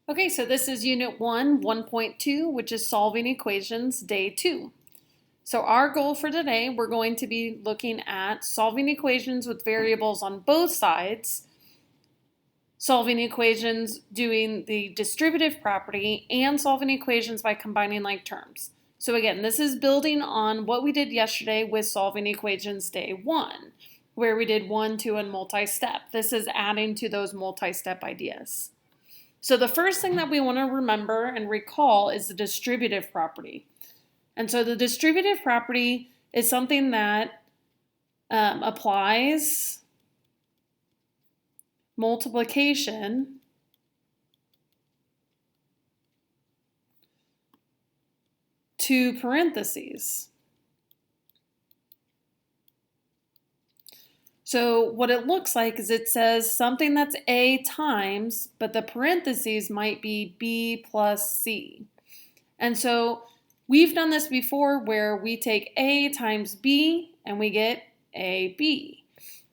Okay, so this is Unit 1, 1.2, which is solving equations, day 2. So our goal for today, we're going to be looking at solving equations with variables on both sides, solving equations doing the distributive property, and solving equations by combining like terms. So again, this is building on what we did yesterday with solving equations day 1, where we did 1, 2, and multi-step. This is adding to those multi-step ideas. So the first thing that we want to remember and recall is the distributive property. And so the distributive property is something that applies multiplication to parentheses. So what it looks like is it says something that's A times, but the parentheses might be B plus C. And so we've done this before where we take A times B and we get AB.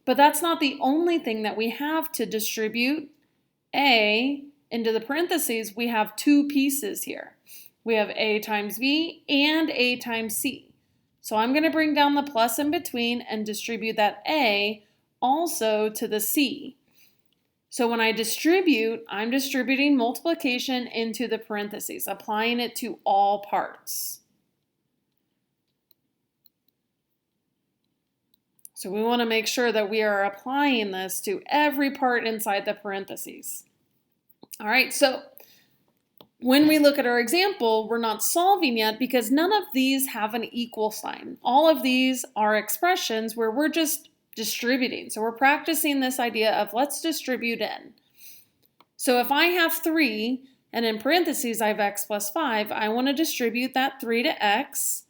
But that's not the only thing that we have to distribute A into the parentheses. We have two pieces here. We have A times B and A times C. So I'm going to bring down the plus in between and distribute that A also to the C. So when I distribute, I'm distributing multiplication into the parentheses, applying it to all parts. So we want to make sure that we are applying this to every part inside the parentheses. All right, so when we look at our example, we're not solving yet because none of these have an equal sign. All of these are expressions where we're just distributing. So we're practicing this idea of let's distribute in. So if I have 3 and in parentheses I have x plus 5, I want to distribute that 3 to x,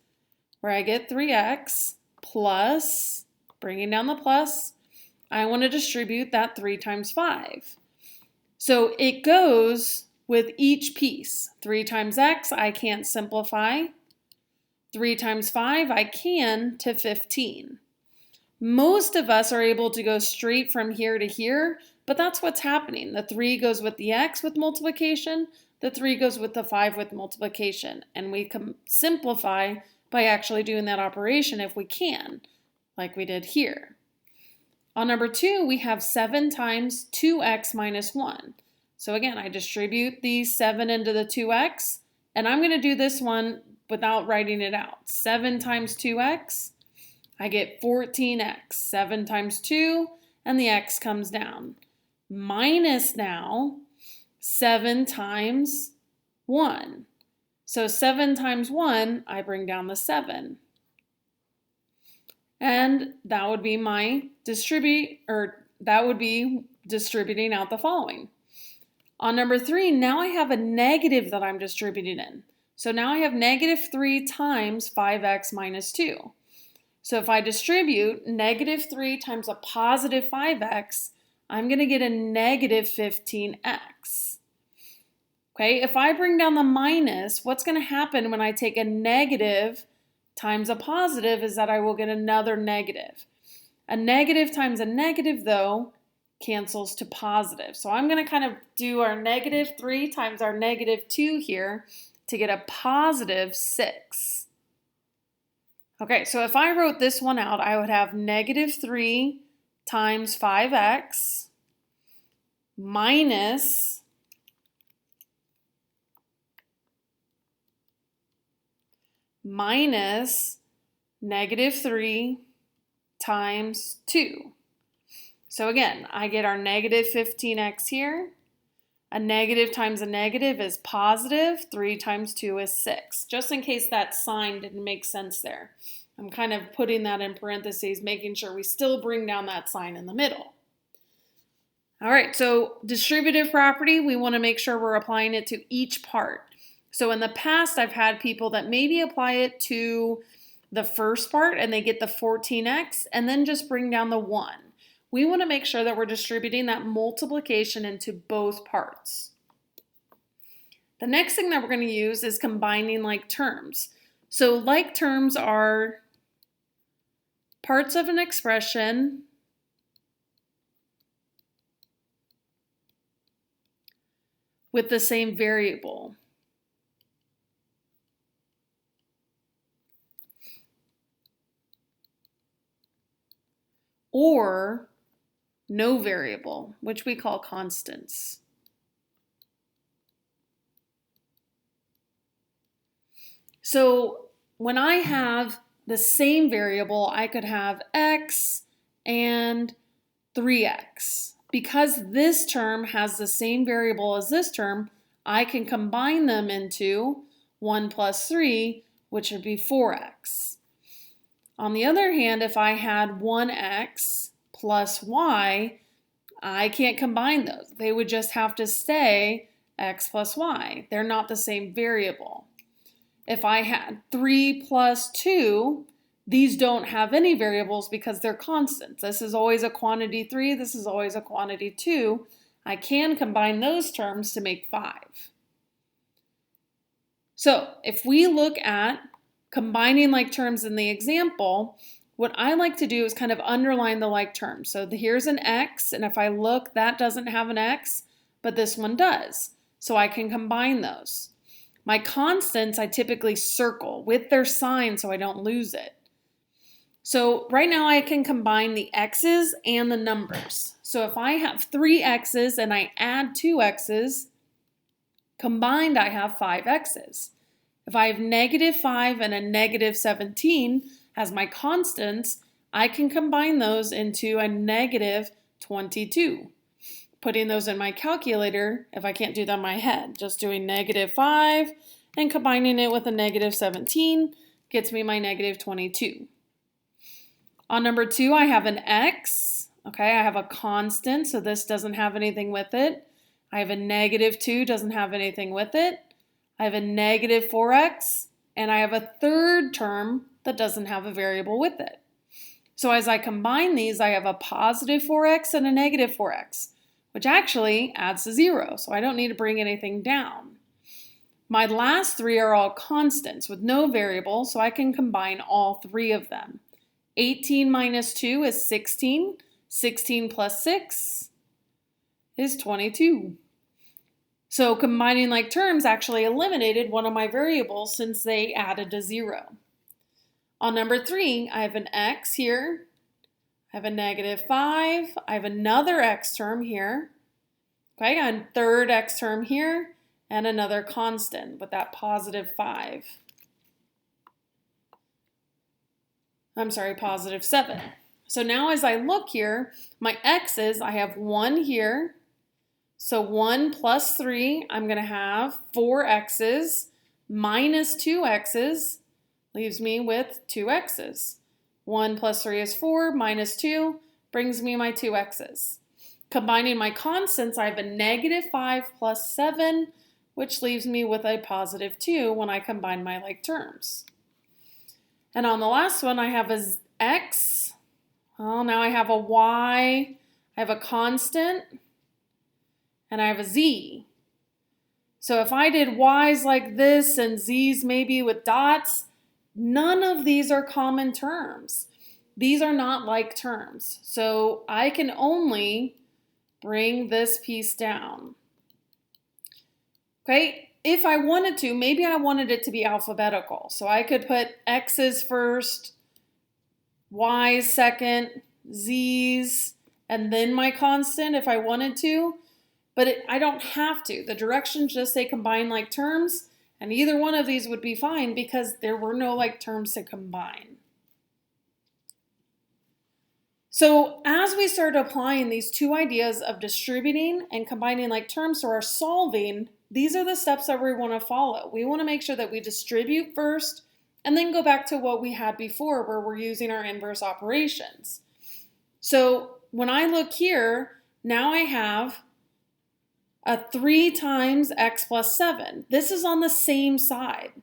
where I get 3x plus, bringing down the plus, I want to distribute that 3 times 5. So it goes with each piece. 3 times x, I can't simplify. 3 times 5, I can to 15. Most of us are able to go straight from here to here, but that's what's happening. The 3 goes with the x with multiplication, the 3 goes with the 5 with multiplication, and we can simplify by actually doing that operation if we can, like we did here. On number 2, we have 7 times 2x minus 1. So again, I distribute the 7 into the 2x, and I'm going to do this one without writing it out. 7 times 2x, I get 14x. 7 times 2, and the x comes down. Minus now 7 times 1. So 7 times 1, I bring down the 7. And that would be my distributing out the following. On number 3, now I have a negative that I'm distributing in. So now I have negative 3 times 5x minus 2. So if I distribute negative 3 times a positive 5x, I'm going to get a negative 15x. Okay, if I bring down the minus, what's going to happen when I take a negative times a positive is that I will get another negative. A negative times a negative, though, cancels to positive. So I'm going to kind of do our negative 3 times our negative 2 here to get a positive 6. Okay, so if I wrote this one out, I would have negative 3 times 5x minus negative 3 times 2. So again, I get our negative 15x here. A negative times a negative is positive. 3 times 2 is 6. Just in case that sign didn't make sense there. I'm kind of putting that in parentheses, making sure we still bring down that sign in the middle. All right, so distributive property, we want to make sure we're applying it to each part. So in the past, I've had people that maybe apply it to the first part and they get the 14x and then just bring down the 1. We want to make sure that we're distributing that multiplication into both parts. The next thing that we're going to use is combining like terms. So like terms are parts of an expression with the same variable. Or no variable, which we call constants. So when I have the same variable, I could have x and 3x. Because this term has the same variable as this term, I can combine them into 1 plus 3, which would be 4x. On the other hand, if I had 1x plus y, I can't combine those. They would just have to stay x plus y. They're not the same variable. If I had 3 plus 2, these don't have any variables because they're constants. This is always a quantity 3, this is always a quantity 2. I can combine those terms to make 5. So if we look at combining like terms in the example, what I like to do is kind of underline the like terms. So here's an x, and if I look, that doesn't have an x, but this one does. So I can combine those. My constants I typically circle with their sign so I don't lose it. So right now I can combine the x's and the numbers. So if I have 3 x's and I add 2 x's, combined I have 5 x's. If I have -5 and a -17 as my constants, I can combine those into a -22. Putting those in my calculator, if I can't do that in my head, just doing -5 and combining it with a -17 gets me my -22. On number 2, I have an x. Okay, I have a constant, so this doesn't have anything with it. I have a -2, doesn't have anything with it. I have a -4x, and I have a third term that doesn't have a variable with it. So as I combine these, I have a +4x and a -4x, which actually adds to 0, so I don't need to bring anything down. My last 3 are all constants with no variable, so I can combine all 3 of them. 18 minus 2 is 16. 16 plus 6 is 22. So combining like terms actually eliminated one of my variables since they added to 0. On number 3, I have an x here. I have a -5. I have another x term here. Okay, a third x term here, and another constant with that +5. I'm sorry, +7. So now as I look here, my x's, I have 1 here. So 1 plus 3, I'm going to have 4 x's minus 2 x's leaves me with 2 x's. 1 plus 3 is 4, minus 2 brings me my 2 x's. Combining my constants, I have a -5 plus 7, which leaves me with a +2 when I combine my like terms. And on the last one, I have a x. Well, now I have a y. I have a constant. And I have a z. So if I did y's like this and z's maybe with dots, none of these are common terms. These are not like terms. So I can only bring this piece down. Okay, if I wanted to, maybe I wanted it to be alphabetical. So I could put x's first, y's second, z's, and then my constant if I wanted to. But I don't have to. The directions just say combine like terms, and either one of these would be fine because there were no like terms to combine. So as we start applying these two ideas of distributing and combining like terms to our solving, these are the steps that we want to follow. We want to make sure that we distribute first and then go back to what we had before where we're using our inverse operations. So when I look here, now I have a 3 times x plus 7. This is on the same side.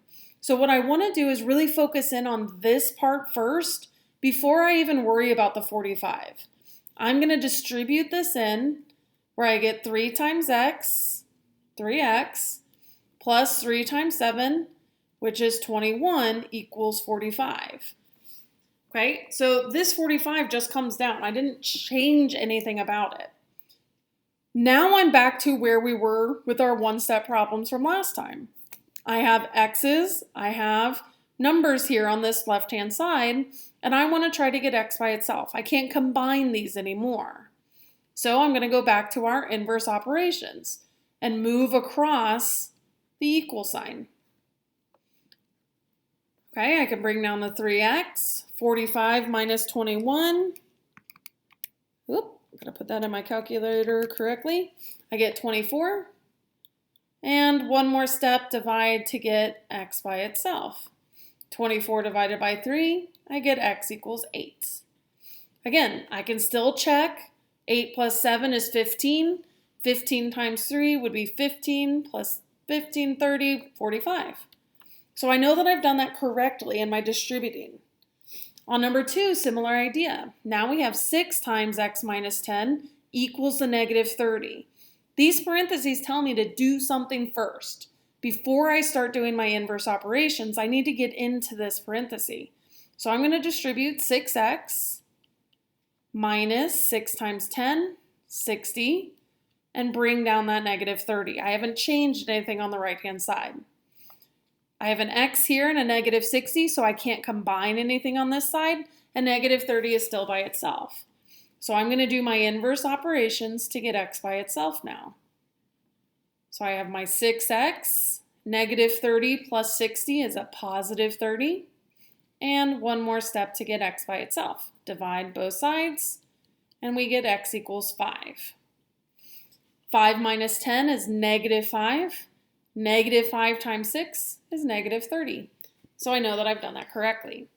So what I want to do is really focus in on this part first before I even worry about the 45. I'm going to distribute this in where I get 3 times x, 3x, plus 3 times 7, which is 21, equals 45. Okay, so this 45 just comes down. I didn't change anything about it. Now I'm back to where we were with our one-step problems from last time. I have x's, I have numbers here on this left-hand side, and I want to try to get x by itself. I can't combine these anymore. So I'm going to go back to our inverse operations and move across the equal sign. Okay, I can bring down the 3x, 45 minus 21. Oop, I'm going to put that in my calculator correctly. I get 24. And one more step, divide to get x by itself. 24 divided by 3, I get x equals 8. Again, I can still check. 8 plus 7 is 15. 15 times 3 would be 15 plus 15, 30, 45. So I know that I've done that correctly in my distributing. On number 2, similar idea. Now we have 6 times x minus 10 equals the negative 30. These parentheses tell me to do something first. Before I start doing my inverse operations, I need to get into this parenthesis. So I'm going to distribute 6x minus 6 times 10, 60, and bring down that negative 30. I haven't changed anything on the right-hand side. I have an x here and a negative 60, so I can't combine anything on this side, and negative 30 is still by itself. So I'm going to do my inverse operations to get x by itself now. So I have my 6x, negative 30 plus 60 is a positive 30, and one more step to get x by itself. Divide both sides, and we get x equals 5. 5 minus 10 is negative 5. Negative 5 times 6 is negative 30. So I know that I've done that correctly.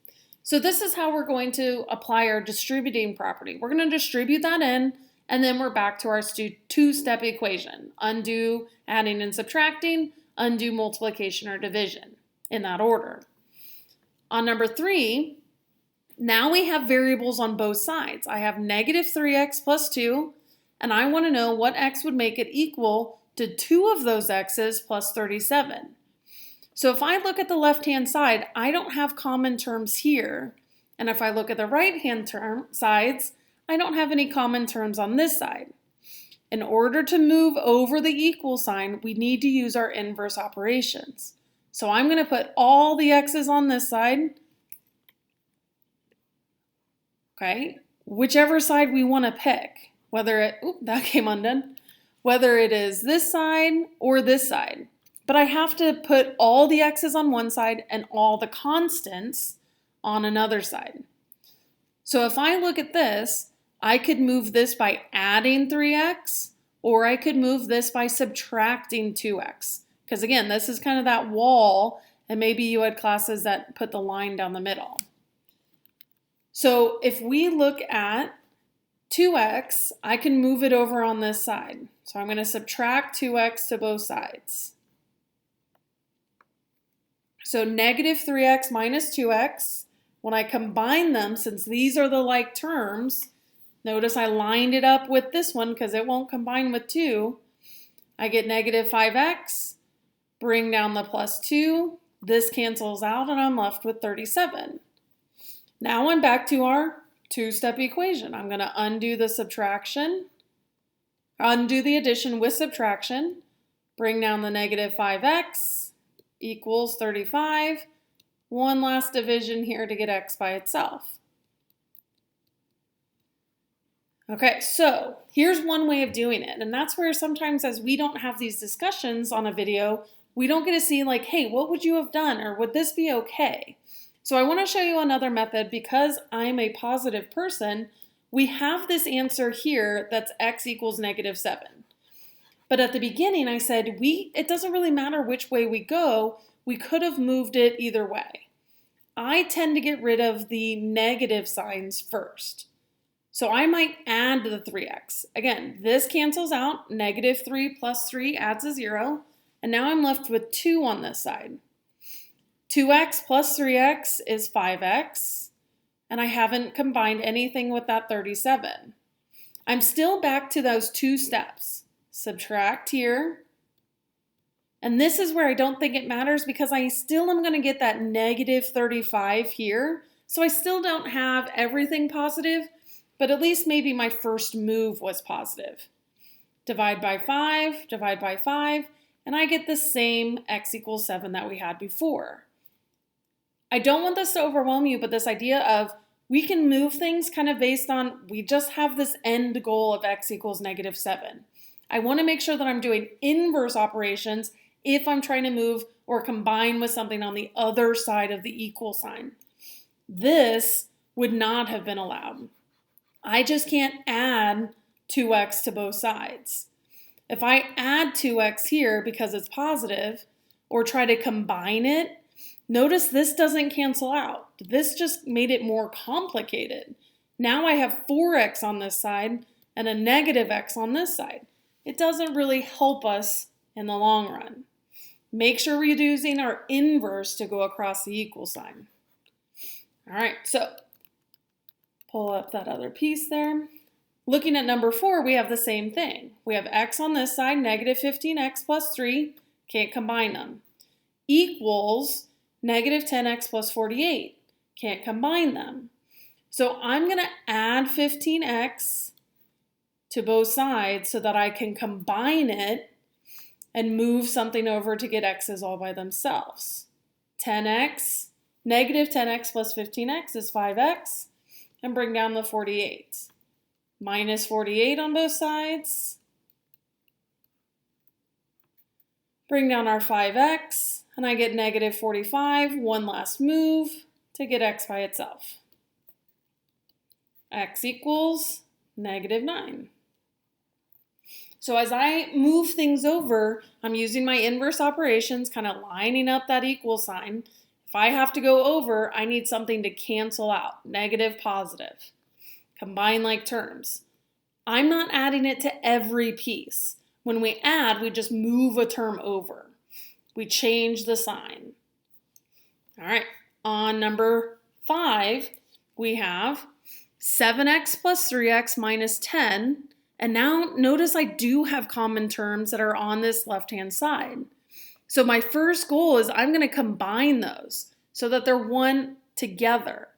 So this is how we're going to apply our distributing property. We're going to distribute that in, and then we're back to our two-step equation. Undo adding and subtracting, undo multiplication or division, in that order. On number 3, now we have variables on both sides. I have negative 3x plus 2, and I want to know what x would make it equal to 2 of those x's plus 37. So if I look at the left-hand side, I don't have common terms here. And if I look at the right-hand sides, I don't have any common terms on this side. In order to move over the equal sign, we need to use our inverse operations. So I'm going to put all the x's on this side. Okay, whichever side we want to pick, that came undone. Whether it is this side or this side. But I have to put all the x's on one side and all the constants on another side. So if I look at this, I could move this by adding 3x, or I could move this by subtracting 2x. Because again, this is kind of that wall, and maybe you had classes that put the line down the middle. So if we look at 2x, I can move it over on this side. So I'm going to subtract 2x to both sides. So negative 3x minus 2x, when I combine them, since these are the like terms, notice I lined it up with this one because it won't combine with 2. I get negative 5x, bring down the plus 2, this cancels out, and I'm left with 37. Now I'm back to our two-step equation. I'm going to undo the addition with subtraction, bring down the negative 5x equals 35. One last division here to get x by itself. Okay, so here's one way of doing it, and that's where sometimes as we don't have these discussions on a video, we don't get to see like, hey, what would you have done, or would this be okay? So I want to show you another method. Because I'm a positive person, we have this answer here that's x equals negative 7. But at the beginning I said it doesn't really matter which way we go, we could have moved it either way. I tend to get rid of the negative signs first. So I might add the 3x. Again, this cancels out. Negative 3 plus 3 adds a 0. And now I'm left with 2 on this side. 2x plus 3x is 5x. And I haven't combined anything with that 37. I'm still back to those two steps. Subtract here. And this is where I don't think it matters because I still am going to get that negative 35 here. So I still don't have everything positive, but at least maybe my first move was positive. divide by 5, and I get the same x equals 7 that we had before. I don't want this to overwhelm you, but this idea of we can move things kind of based on, we just have this end goal of x equals negative 7. I want to make sure that I'm doing inverse operations if I'm trying to move or combine with something on the other side of the equal sign. This would not have been allowed. I just can't add 2x to both sides. If I add 2x here because it's positive, or try to combine it, notice this doesn't cancel out. This just made it more complicated. Now I have 4x on this side and a negative x on this side. It doesn't really help us in the long run. Make sure we're using our inverse to go across the equal sign. All right, so pull up that other piece there. Looking at number 4, we have the same thing. We have x on this side, negative 15x plus 3, can't combine them, equals negative 10x plus 48, can't combine them. So I'm going to add 15x to both sides so that I can combine it and move something over to get x's all by themselves. 10x, negative 10x plus 15x is 5x, and bring down the 48. Minus 48 on both sides. Bring down our 5x, and I get negative 45, one last move to get x by itself. X equals negative 9. So as I move things over, I'm using my inverse operations, kind of lining up that equal sign. If I have to go over, I need something to cancel out, negative, positive. Combine like terms. I'm not adding it to every piece. When we add, we just move a term over. We change the sign. All right, on number 5, we have 7x plus 3x minus 10. And now notice I do have common terms that are on this left-hand side. So my first goal is I'm going to combine those so that they're one together.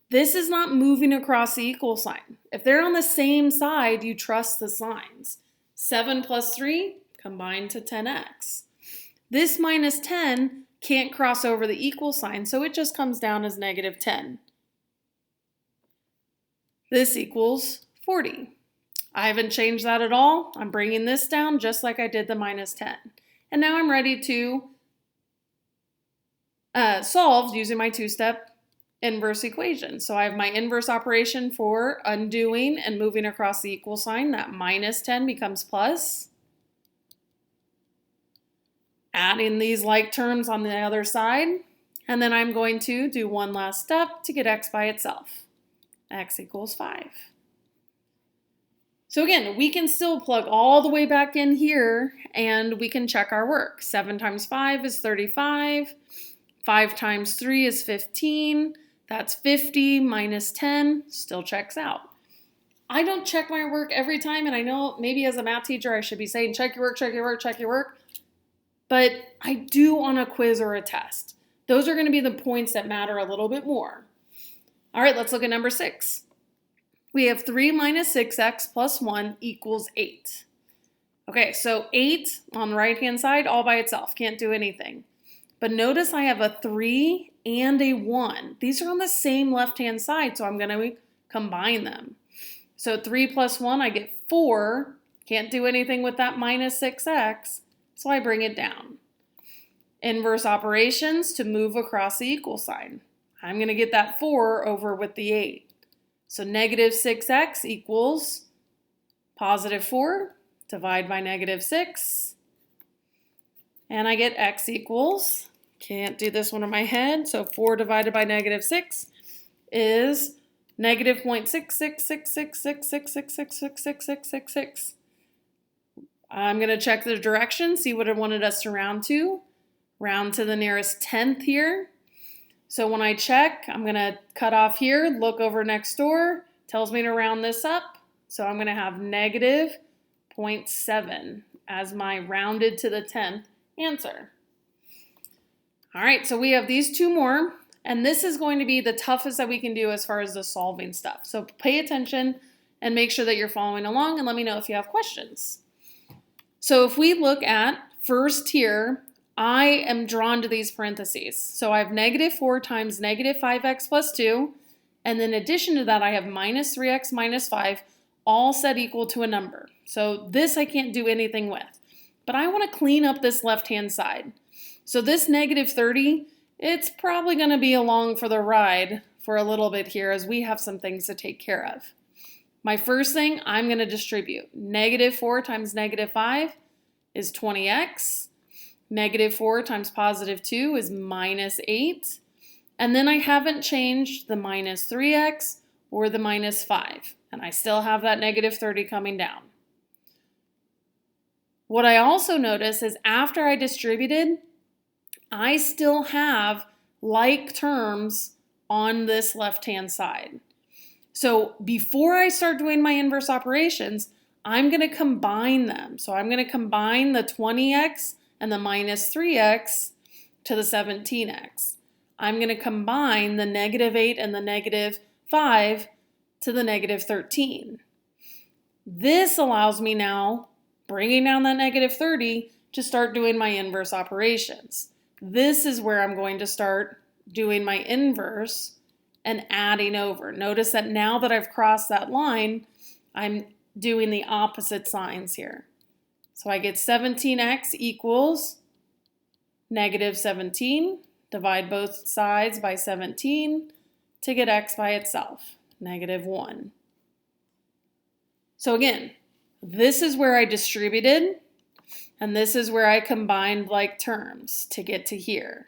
This is not moving across the equal sign. If they're on the same side, you trust the signs. 7 plus 3 combined to 10x. This minus 10 can't cross over the equal sign, so it just comes down as negative 10. This equals 40. I haven't changed that at all. I'm bringing this down just like I did the minus 10. And now I'm ready to solve using my two-step inverse equation. So I have my inverse operation for undoing and moving across the equal sign. That minus 10 becomes plus. Adding these like terms on the other side. And then I'm going to do one last step to get x by itself. X equals 5. So again, we can still plug all the way back in here and we can check our work. 7 times 5 is 35. 5 times 3 is 15. That's 50 minus 10, still checks out. I don't check my work every time, and I know maybe as a math teacher I should be saying check your work, check your work, check your work. But I do on a quiz or a test. Those are going to be the points that matter a little bit more. All right, let's look at number 6. We have 3 minus 6x plus 1 equals 8. Okay, so 8 on the right-hand side all by itself, can't do anything. But notice I have a 3 and a 1. These are on the same left-hand side, so I'm going to combine them. So 3 plus 1, I get 4. Can't do anything with that minus 6x, so I bring it down. Inverse operations to move across the equal sign. I'm going to get that 4 over with the 8. So negative 6x equals positive 4. Divide by negative 6. And I get x equals, can't do this one in my head, so 4 divided by negative 6 is negative 0.66666666666666. I'm going to check the direction, see what it wanted us to round to. Round to the nearest tenth here. So when I check, I'm going to cut off here, look over next door, tells me to round this up. So I'm going to have negative 0.7 as my rounded to the 10th answer. All right, so we have these two more, and this is going to be the toughest that we can do as far as the solving stuff. So pay attention. and make sure that you're following along, and let me know if you have questions. So if we look at first here, I am drawn to these parentheses. So I have -4 times -5x plus 2, and then in addition to that, I have -3x minus 5, all set equal to a number. So this I can't do anything with. But I want to clean up this left-hand side. So this -30, it's probably going to be along for the ride for a little bit here as we have some things to take care of. My first thing, I'm going to distribute. -4 times -5 is 20x. -4 times +2 is -8. And then I haven't changed the -3x or the -5. And I still have that -30 coming down. What I also notice is after I distributed, I still have like terms on this left-hand side. So before I start doing my inverse operations, I'm going to combine them. So I'm going to combine the 20x and the -3x to the 17x. I'm going to combine the -8 and the -5 to the -13. This allows me now, bringing down that -30, to start doing my inverse operations. This is where I'm going to start doing my inverse and adding over. Notice that now that I've crossed that line, I'm doing the opposite signs here. So I get 17x equals -17. Divide both sides by 17 to get x by itself, -1. So again, this is where I distributed, and this is where I combined like terms to get to here.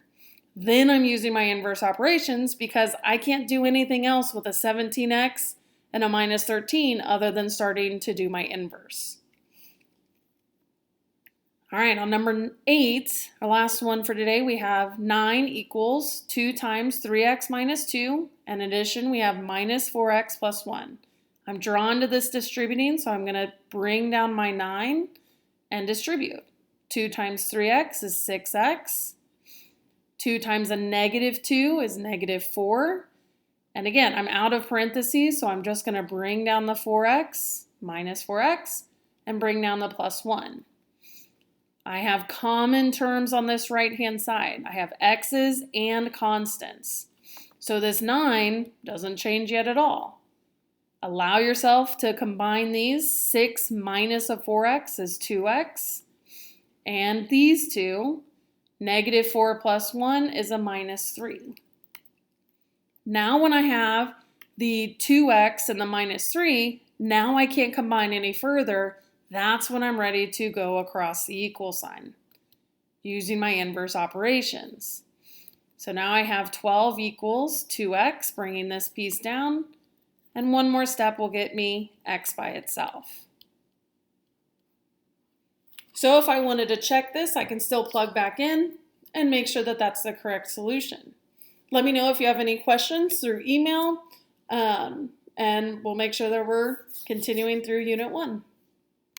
Then I'm using my inverse operations because I can't do anything else with a 17x and a -13 other than starting to do my inverse. All right, on number 8, our last one for today, we have 9 equals 2 times 3x minus 2. In addition, we have -4x plus 1. I'm drawn to this distributing, so I'm going to bring down my 9 and distribute. 2 times 3x is 6x. 2 times a -2 is -4. And again, I'm out of parentheses, so I'm just going to bring down the 4x, -4x, and bring down the plus 1. I have common terms on this right-hand side. I have x's and constants. So this 9 doesn't change yet at all. Allow yourself to combine these. 6 minus a 4x is 2x. And these two, -4 plus 1 is a -3. Now when I have the 2x and the -3, now I can't combine any further. That's when I'm ready to go across the equal sign using my inverse operations. So now I have 12 equals 2x, bringing this piece down, and one more step will get me x by itself. So if I wanted to check this, I can still plug back in and make sure that that's the correct solution. Let me know if you have any questions through email, and we'll make sure that we're continuing through Unit 1.